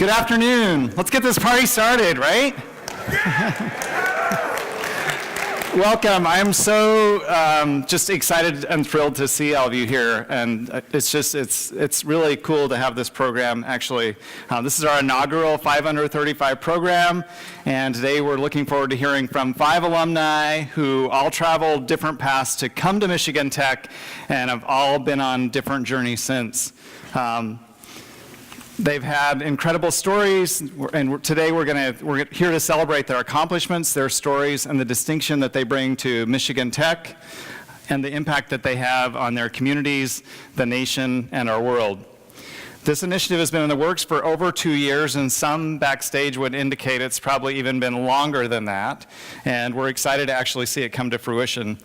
Good afternoon. Let's get this party started, right? Welcome. I'm so just excited and thrilled to see all of you here, and it's really cool to have this program. Actually, this is our inaugural 5 Under 35 program, and today we're looking forward to hearing from 5 alumni who all traveled different paths to come to Michigan Tech, and have all been on different journeys since. They've had incredible stories, and today we're here to celebrate their accomplishments, their stories, and the distinction that they bring to Michigan Tech, and the impact that they have on their communities, the nation, and our world. This initiative has been in the works for over 2 years, and some backstage would indicate it's probably even been longer than that, and we're excited to actually see it come to fruition.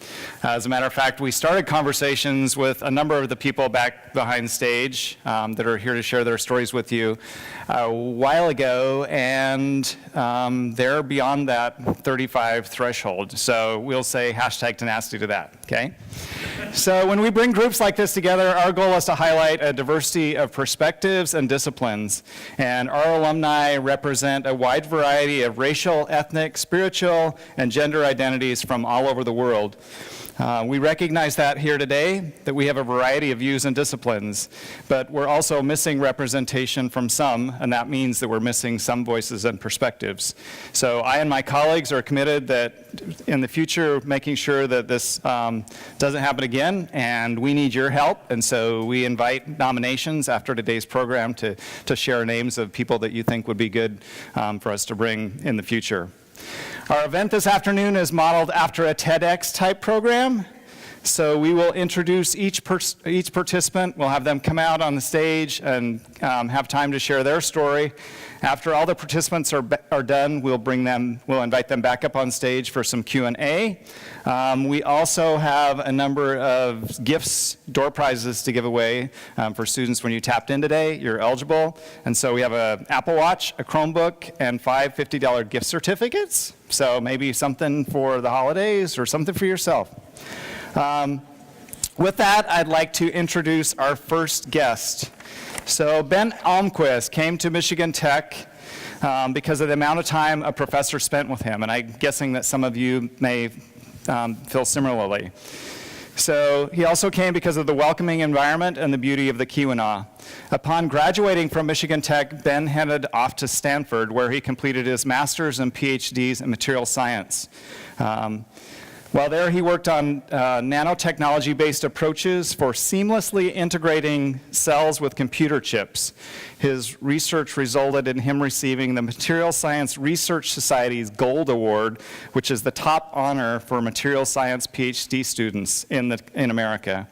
As a matter of fact, we started conversations with a number of the people back behind stage that are here to share their stories with you a while ago, and they're beyond that 35 threshold, so we'll say #tenacity to that, okay? So when we bring groups like this together, our goal is to highlight a diversity of perspectives and disciplines. And our alumni represent a wide variety of racial, ethnic, spiritual, and gender identities from all over the world. We recognize that here today, that we have a variety of views and disciplines, but we're also missing representation from some, and that means that we're missing some voices and perspectives. So I and my colleagues are committed that in the future, making sure that this doesn't happen again, and we need your help, and so we invite nominations after today's program to share names of people that you think would be good for us to bring in the future. Our event this afternoon is modeled after a TEDx type program. So we will introduce each participant. We'll have them come out on the stage and have time to share their story. After all the participants are done, we'll invite them back up on stage for some Q&A. We also have a number of gifts, door prizes to give away for students. When you tapped in today, you're eligible. And so we have an Apple Watch, a Chromebook, and 5 $50 gift certificates. So maybe something for the holidays or something for yourself. With that, I'd like to introduce our first guest. So Ben Almquist came to Michigan Tech because of the amount of time a professor spent with him, and I'm guessing that some of you may feel similarly. So he also came because of the welcoming environment and the beauty of the Keweenaw. Upon graduating from Michigan Tech, Ben headed off to Stanford, where he completed his master's and PhDs in material science. While there, he worked on nanotechnology-based approaches for seamlessly integrating cells with computer chips. His research resulted in him receiving the Material Science Research Society's Gold Award, which is the top honor for material science PhD students in America.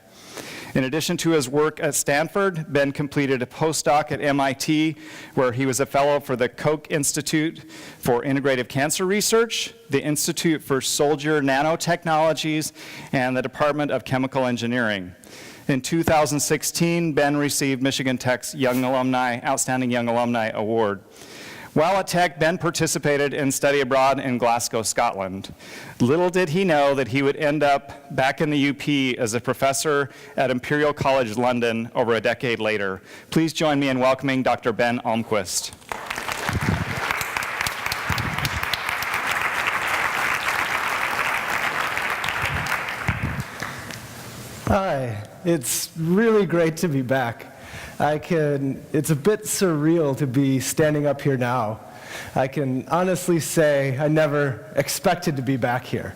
In addition to his work at Stanford, Ben completed a postdoc at MIT, where he was a fellow for the Koch Institute for Integrative Cancer Research, the Institute for Soldier Nanotechnologies, and the Department of Chemical Engineering. In 2016, Ben received Michigan Tech's Outstanding Young Alumni Award. While at Tech, Ben participated in study abroad in Glasgow, Scotland. Little did he know that he would end up back in the UP as a professor at Imperial College London over a decade later. Please join me in welcoming Dr. Ben Almquist. Hi, it's really great to be back. It's a bit surreal to be standing up here now. I can honestly say I never expected to be back here.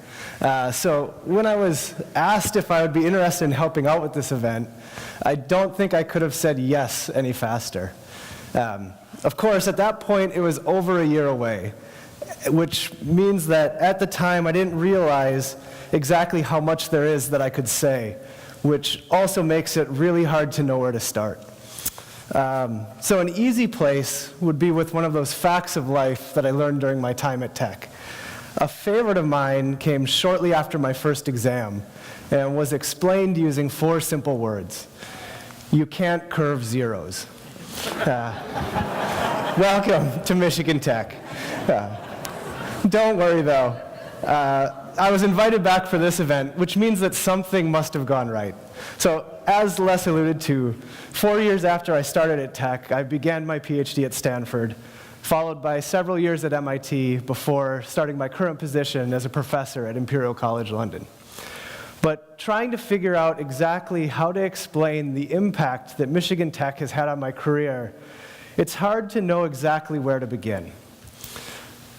So when I was asked if I would be interested in helping out with this event, I don't think I could have said yes any faster. Of course, at that point, it was over a year away, which means that at the time, I didn't realize exactly how much there is that I could say, which also makes it really hard to know where to start. So an easy place would be with one of those facts of life that I learned during my time at Tech. A favorite of mine came shortly after my first exam and was explained using 4 simple words. You can't curve zeros. Welcome to Michigan Tech. Don't worry though. I was invited back for this event, which means that something must have gone right. So, as Les alluded to, 4 years after I started at Tech, I began my PhD at Stanford, followed by several years at MIT before starting my current position as a professor at Imperial College London. But trying to figure out exactly how to explain the impact that Michigan Tech has had on my career, it's hard to know exactly where to begin.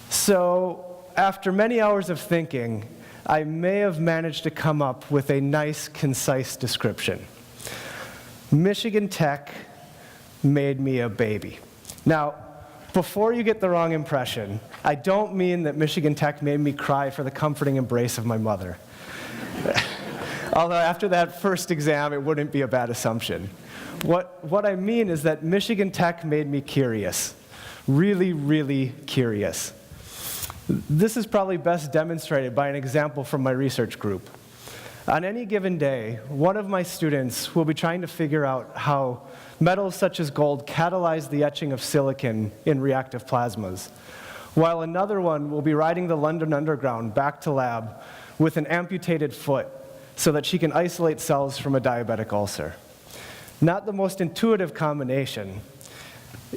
So, after many hours of thinking, I may have managed to come up with a nice, concise description. Michigan Tech made me a baby. Now, before you get the wrong impression, I don't mean that Michigan Tech made me cry for the comforting embrace of my mother. Although after that first exam, it wouldn't be a bad assumption. What I mean is that Michigan Tech made me curious. Really, really curious. This is probably best demonstrated by an example from my research group. On any given day, one of my students will be trying to figure out how metals such as gold catalyze the etching of silicon in reactive plasmas, while another one will be riding the London Underground back to lab with an amputated foot so that she can isolate cells from a diabetic ulcer. Not the most intuitive combination.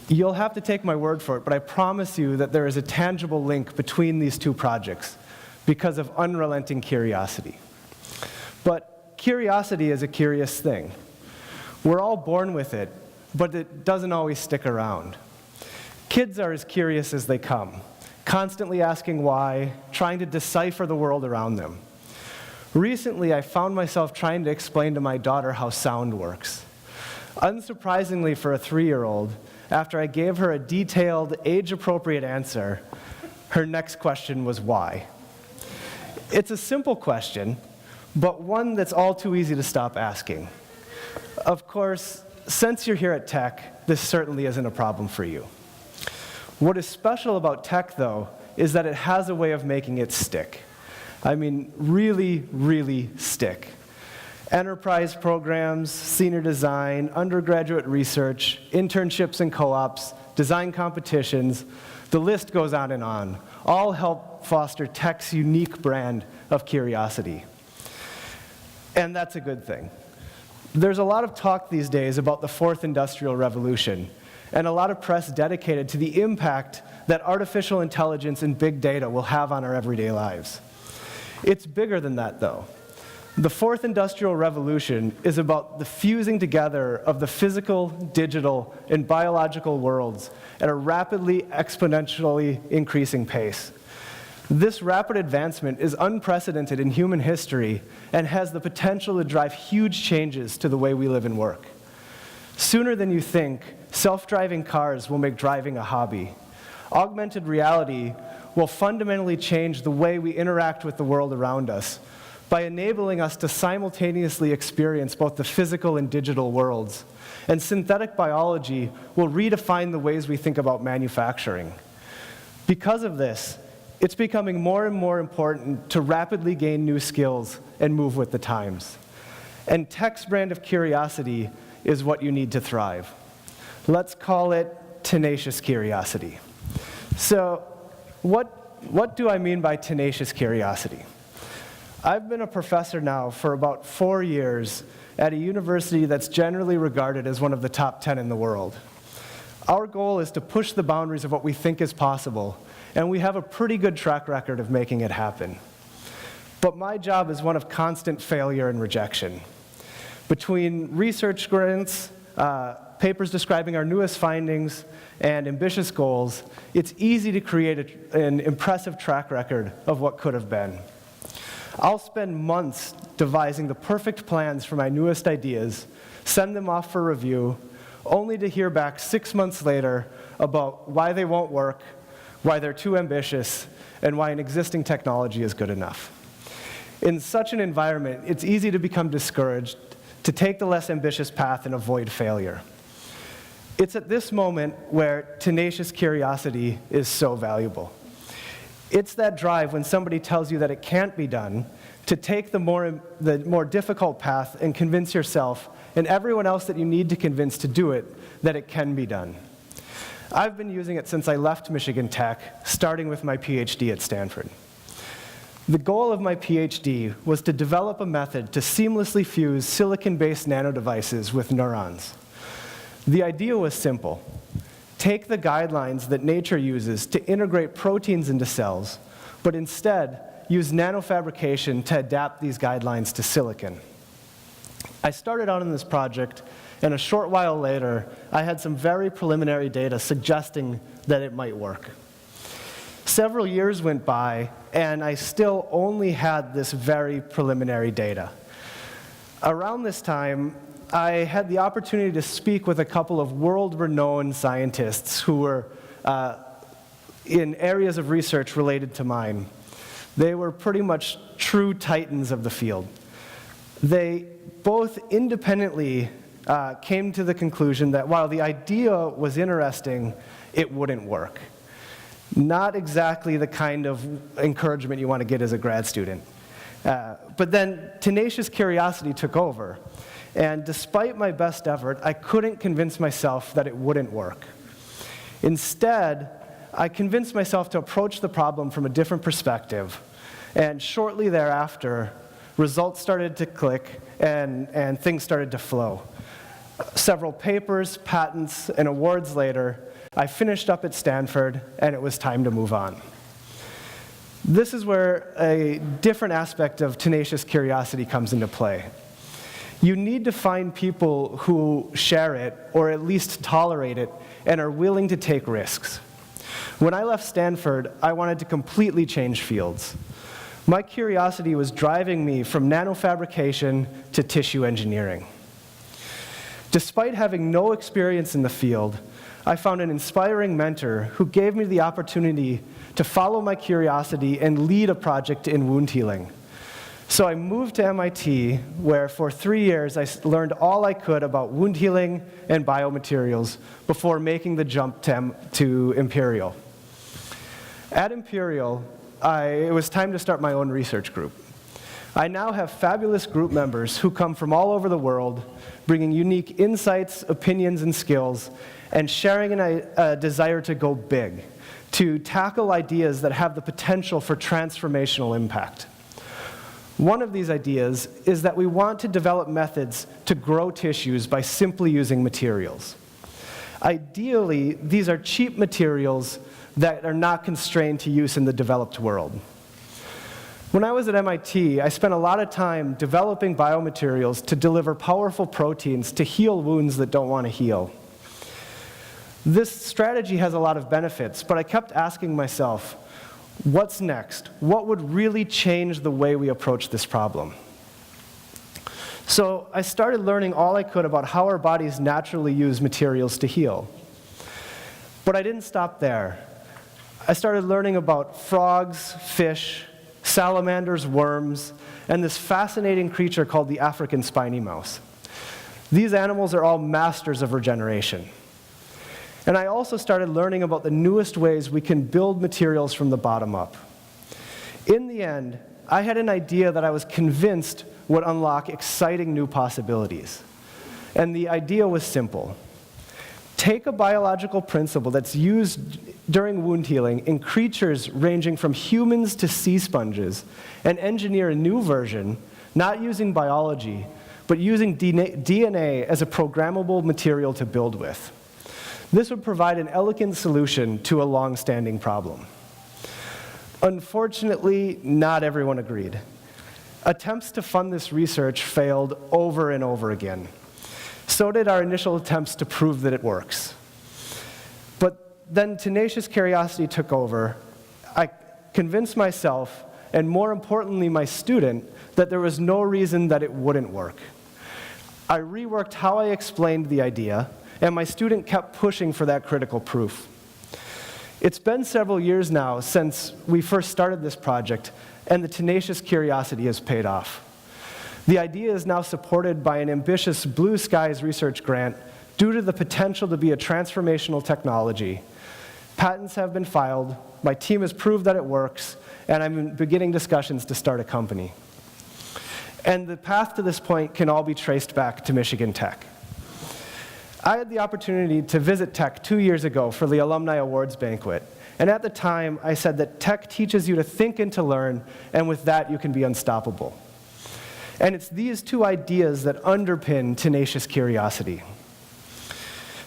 You'll have to take my word for it, but I promise you that there is a tangible link between these two projects because of unrelenting curiosity. But curiosity is a curious thing. We're all born with it, but it doesn't always stick around. Kids are as curious as they come, constantly asking why, trying to decipher the world around them. Recently, I found myself trying to explain to my daughter how sound works. Unsurprisingly for a 3-year-old, after I gave her a detailed, age-appropriate answer, her next question was why. It's a simple question, but one that's all too easy to stop asking. Of course, since you're here at Tech, this certainly isn't a problem for you. What is special about Tech, though, is that it has a way of making it stick. I mean, really, really stick. Enterprise programs, senior design, undergraduate research, internships and co-ops, design competitions, the list goes on and on, all help foster Tech's unique brand of curiosity. And that's a good thing. There's a lot of talk these days about the fourth industrial revolution, and a lot of press dedicated to the impact that artificial intelligence and big data will have on our everyday lives. It's bigger than that, though. The fourth industrial revolution is about the fusing together of the physical, digital, and biological worlds at a rapidly, exponentially increasing pace. This rapid advancement is unprecedented in human history and has the potential to drive huge changes to the way we live and work. Sooner than you think, self-driving cars will make driving a hobby. Augmented reality will fundamentally change the way we interact with the world around us by enabling us to simultaneously experience both the physical and digital worlds. And synthetic biology will redefine the ways we think about manufacturing. Because of this, it's becoming more and more important to rapidly gain new skills and move with the times. And Tech's brand of curiosity is what you need to thrive. Let's call it tenacious curiosity. So, what do I mean by tenacious curiosity? I've been a professor now for about 4 years at a university that's generally regarded as one of the top 10 in the world. Our goal is to push the boundaries of what we think is possible, and we have a pretty good track record of making it happen. But my job is one of constant failure and rejection. Between research grants, papers describing our newest findings, and ambitious goals, it's easy to create an impressive track record of what could have been. I'll spend months devising the perfect plans for my newest ideas, send them off for review, only to hear back 6 months later about why they won't work, why they're too ambitious, and why an existing technology is good enough. In such an environment, it's easy to become discouraged, to take the less ambitious path and avoid failure. It's at this moment where tenacious curiosity is so valuable. It's that drive when somebody tells you that it can't be done, to take the more difficult path and convince yourself and everyone else that you need to convince to do it that it can be done. I've been using it since I left Michigan Tech, starting with my PhD at Stanford. The goal of my PhD was to develop a method to seamlessly fuse silicon-based nanodevices with neurons. The idea was simple. Take the guidelines that nature uses to integrate proteins into cells, but instead use nanofabrication to adapt these guidelines to silicon. I started out in this project, and a short while later, I had some very preliminary data suggesting that it might work. Several years went by, and I still only had this very preliminary data. Around this time, I had the opportunity to speak with a couple of world-renowned scientists who were in areas of research related to mine. They were pretty much true titans of the field. They both independently came to the conclusion that while the idea was interesting, it wouldn't work. Not exactly the kind of encouragement you want to get as a grad student. But then Tenacious Curiosity took over. And despite my best effort, I couldn't convince myself that it wouldn't work. Instead, I convinced myself to approach the problem from a different perspective. And shortly thereafter, results started to click and things started to flow. Several papers, patents, and awards later, I finished up at Stanford, and it was time to move on. This is where a different aspect of Tenacious Curiosity comes into play. You need to find people who share it, or at least tolerate it, and are willing to take risks. When I left Stanford, I wanted to completely change fields. My curiosity was driving me from nanofabrication to tissue engineering. Despite having no experience in the field, I found an inspiring mentor who gave me the opportunity to follow my curiosity and lead a project in wound healing. So I moved to MIT, where for 3 years I learned all I could about wound healing and biomaterials before making the jump to Imperial. At Imperial, it was time to start my own research group. I now have fabulous group members who come from all over the world, bringing unique insights, opinions, and skills, and sharing a desire to go big, to tackle ideas that have the potential for transformational impact. One of these ideas is that we want to develop methods to grow tissues by simply using materials. Ideally, these are cheap materials that are not constrained to use in the developed world. When I was at MIT, I spent a lot of time developing biomaterials to deliver powerful proteins to heal wounds that don't want to heal. This strategy has a lot of benefits, but I kept asking myself, what's next? What would really change the way we approach this problem? So I started learning all I could about how our bodies naturally use materials to heal. But I didn't stop there. I started learning about frogs, fish, salamanders, worms, and this fascinating creature called the African spiny mouse. These animals are all masters of regeneration. And I also started learning about the newest ways we can build materials from the bottom up. In the end, I had an idea that I was convinced would unlock exciting new possibilities. And the idea was simple. Take a biological principle that's used during wound healing in creatures ranging from humans to sea sponges and engineer a new version, not using biology, but using DNA as a programmable material to build with. This would provide an elegant solution to a long-standing problem. Unfortunately, not everyone agreed. Attempts to fund this research failed over and over again. So did our initial attempts to prove that it works. But then Tenacious Curiosity took over. I convinced myself, and more importantly my student, that there was no reason that it wouldn't work. I reworked how I explained the idea, and my student kept pushing for that critical proof. It's been several years now since we first started this project, and the Tenacious Curiosity has paid off. The idea is now supported by an ambitious Blue Skies research grant due to the potential to be a transformational technology. Patents have been filed, my team has proved that it works, and I'm beginning discussions to start a company. And the path to this point can all be traced back to Michigan Tech. I had the opportunity to visit Tech 2 years ago for the Alumni Awards banquet, And at the time, I said that tech teaches you to think and to learn, and with that, you can be unstoppable. And it's these two ideas that underpin Tenacious Curiosity.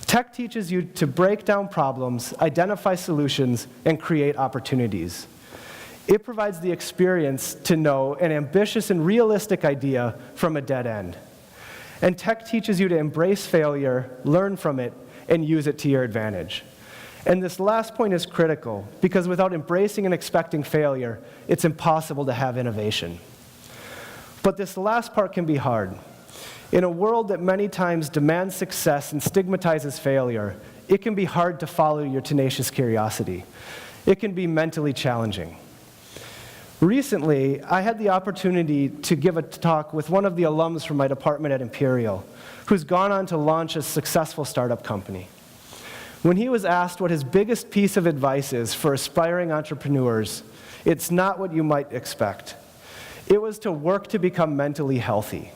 Tech teaches you to break down problems, identify solutions, and create opportunities. It provides the experience to know an ambitious and realistic idea from a dead end. And tech teaches you to embrace failure, learn from it, and use it to your advantage. And this last point is critical, because without embracing and expecting failure, it's impossible to have innovation. But this last part can be hard. In a world that many times demands success and stigmatizes failure, it can be hard to follow your tenacious curiosity. It can be mentally challenging. Recently, I had the opportunity to give a talk with one of the alums from my department at Imperial, who's gone on to launch a successful startup company. When he was asked what his biggest piece of advice is for aspiring entrepreneurs, it's not what you might expect. It was to work to become mentally healthy.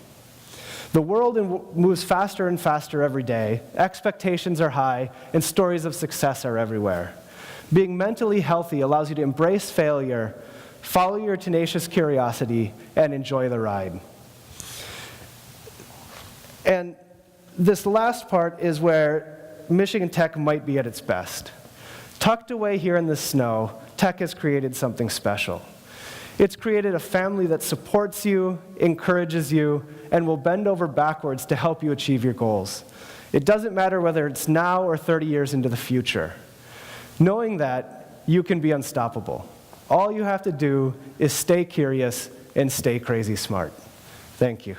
The world moves faster and faster every day, expectations are high, and stories of success are everywhere. Being mentally healthy allows you to embrace failure, follow your tenacious curiosity, and enjoy the ride. And this last part is where Michigan Tech might be at its best. Tucked away here in the snow, Tech has created something special. It's created a family that supports you, encourages you, and will bend over backwards to help you achieve your goals. It doesn't matter whether it's now or 30 years into the future. Knowing that, you can be unstoppable. All you have to do is stay curious and stay crazy smart. Thank you.